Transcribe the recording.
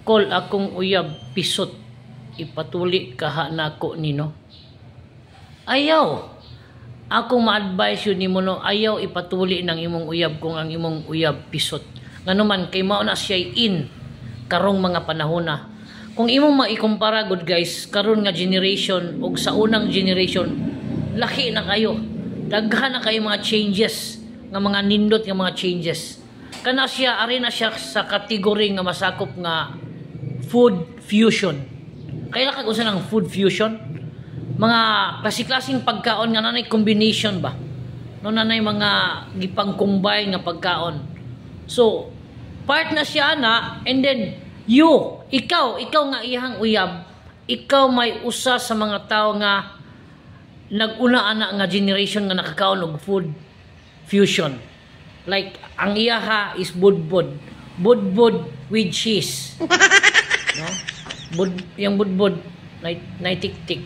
Kol akong uyab pisot ipatuli kaha nako nino. Ayaw. Akong ma-advise yun nimo no, ayaw ipatuli ng imong uyab kung ang imong uyab pisot. Nganuman kay mao na siya in karong mga panahon na. Kung imong maikumpara good guys, karon nga generation ug sa unang generation, laki na kayo. Daghan na kayo mga changes, nga mga nindot nga mga changes. Kana siya ari na siya sa kategory nga masakop nga food fusion. Kaya kag usa ng food fusion, mga klase-klaseng pagkaon nga nanay combination ba. No nanay mga gipang-combine nga pagkaon. So, part na siya na, and then ikaw nga iyang uyab, ikaw may usa sa mga tao nga nag-una ana nga generation nga nakakaon og food fusion. Like ang iyaha is budbud with cheese. No? Yung budbud na tik-tik.